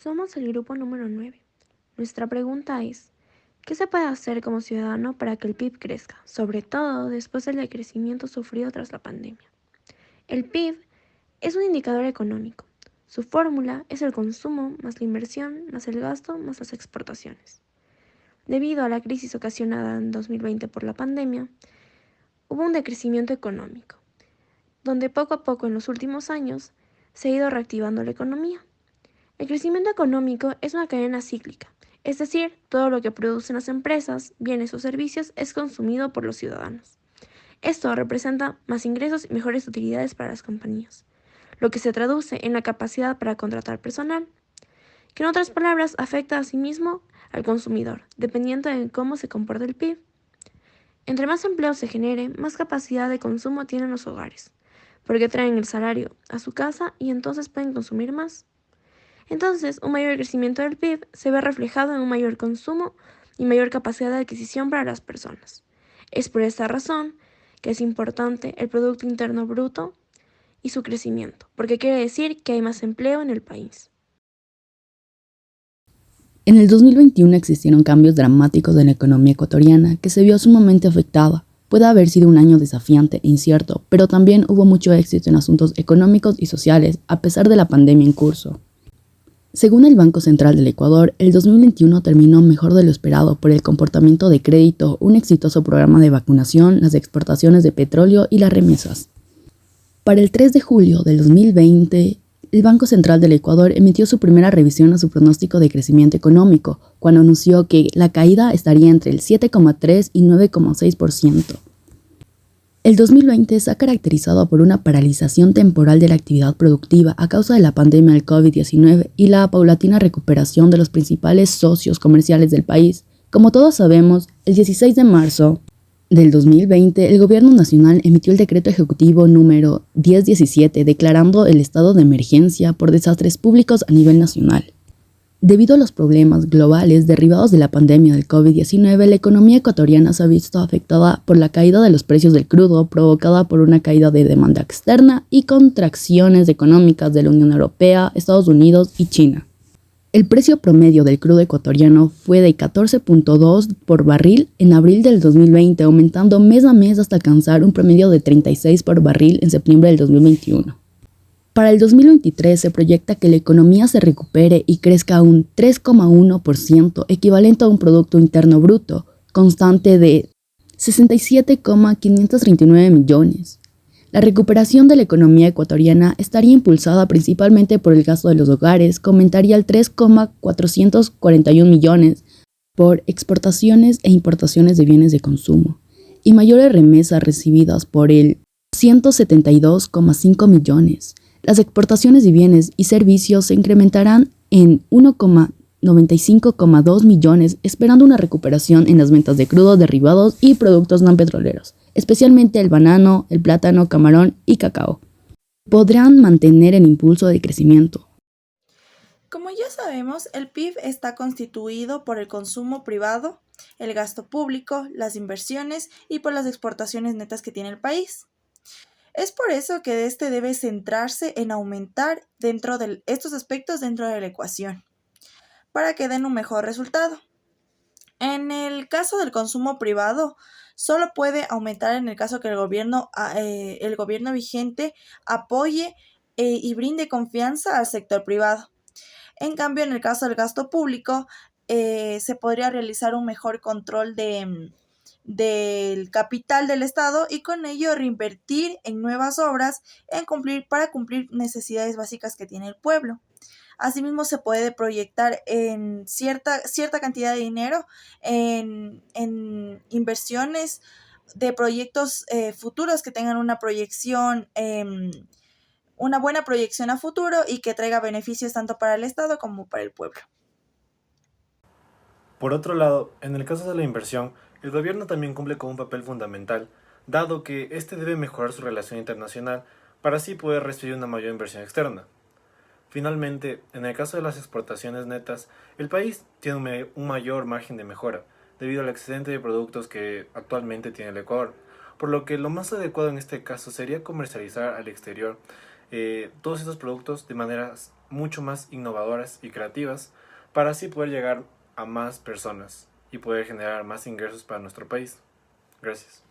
Somos el grupo número 9. Nuestra pregunta es, ¿qué se puede hacer como ciudadano para que el PIB crezca, sobre todo después del decrecimiento sufrido tras la pandemia? El PIB es un indicador económico. Su fórmula es el consumo más la inversión más el gasto más las exportaciones. Debido a la crisis ocasionada en 2020 por la pandemia, hubo un decrecimiento económico, donde poco a poco en los últimos años se ha ido reactivando la economía. El crecimiento económico es una cadena cíclica, es decir, todo lo que producen las empresas, bienes o servicios es consumido por los ciudadanos. Esto representa más ingresos y mejores utilidades para las compañías, lo que se traduce en la capacidad para contratar personal, que en otras palabras afecta asimismo al consumidor, dependiendo de cómo se comporta el PIB. Entre más empleo se genere, más capacidad de consumo tienen los hogares, porque traen el salario a su casa y entonces pueden consumir más. Entonces, un mayor crecimiento del PIB se ve reflejado en un mayor consumo y mayor capacidad de adquisición para las personas. Es por esta razón que es importante el Producto Interno Bruto y su crecimiento, porque quiere decir que hay más empleo en el país. En el 2021 existieron cambios dramáticos en la economía ecuatoriana que se vio sumamente afectada. Puede haber sido un año desafiante e incierto, pero también hubo mucho éxito en asuntos económicos y sociales, a pesar de la pandemia en curso. Según el Banco Central del Ecuador, el 2021 terminó mejor de lo esperado por el comportamiento de crédito, un exitoso programa de vacunación, las exportaciones de petróleo y las remesas. Para el 3 de julio del 2020, el Banco Central del Ecuador emitió su primera revisión a su pronóstico de crecimiento económico, cuando anunció que la caída estaría entre el 7,3 y 9,6%. El 2020 se ha caracterizado por una paralización temporal de la actividad productiva a causa de la pandemia del COVID-19 y la paulatina recuperación de los principales socios comerciales del país. Como todos sabemos, el 16 de marzo del 2020, el Gobierno Nacional emitió el Decreto Ejecutivo número 1017 declarando el estado de emergencia por desastres públicos a nivel nacional. Debido a los problemas globales derivados de la pandemia del COVID-19, la economía ecuatoriana se ha visto afectada por la caída de los precios del crudo provocada por una caída de demanda externa y contracciones económicas de la Unión Europea, Estados Unidos y China. El precio promedio del crudo ecuatoriano fue de 14.2 por barril en abril del 2020, aumentando mes a mes hasta alcanzar un promedio de 36 por barril en septiembre del 2021. Para el 2023 se proyecta que la economía se recupere y crezca a un 3,1%, equivalente a un Producto Interno Bruto constante de 67,539 millones. La recuperación de la economía ecuatoriana estaría impulsada principalmente por el gasto de los hogares, que aumentaría al 3,441 millones por exportaciones e importaciones de bienes de consumo, y mayores remesas recibidas por el 172,5 millones. Las exportaciones de bienes y servicios se incrementarán en 1,95,2 millones, esperando una recuperación en las ventas de crudo, derivados y productos no petroleros, especialmente el banano, el plátano, camarón y cacao. Podrán mantener el impulso de crecimiento. Como ya sabemos, el PIB está constituido por el consumo privado, el gasto público, las inversiones y por las exportaciones netas que tiene el país. Es por eso que este debe centrarse en aumentar estos aspectos dentro de la ecuación, para que den un mejor resultado. En el caso del consumo privado, solo puede aumentar en el caso que el gobierno vigente apoye y brinde confianza al sector privado. En cambio, en el caso del gasto público, se podría realizar un mejor control del capital del Estado y con ello reinvertir en nuevas obras para cumplir necesidades básicas que tiene el pueblo. Asimismo, se puede proyectar en cierta cantidad de dinero en inversiones de proyectos futuros que tengan una buena proyección a futuro y que traiga beneficios tanto para el Estado como para el pueblo. Por otro lado, en el caso de la inversión, el gobierno también cumple con un papel fundamental, dado que éste debe mejorar su relación internacional para así poder recibir una mayor inversión externa. Finalmente, en el caso de las exportaciones netas, el país tiene un mayor margen de mejora, debido al excedente de productos que actualmente tiene el Ecuador, por lo que lo más adecuado en este caso sería comercializar al exterior todos estos productos de maneras mucho más innovadoras y creativas para así poder llegar a más personas y poder generar más ingresos para nuestro país. Gracias.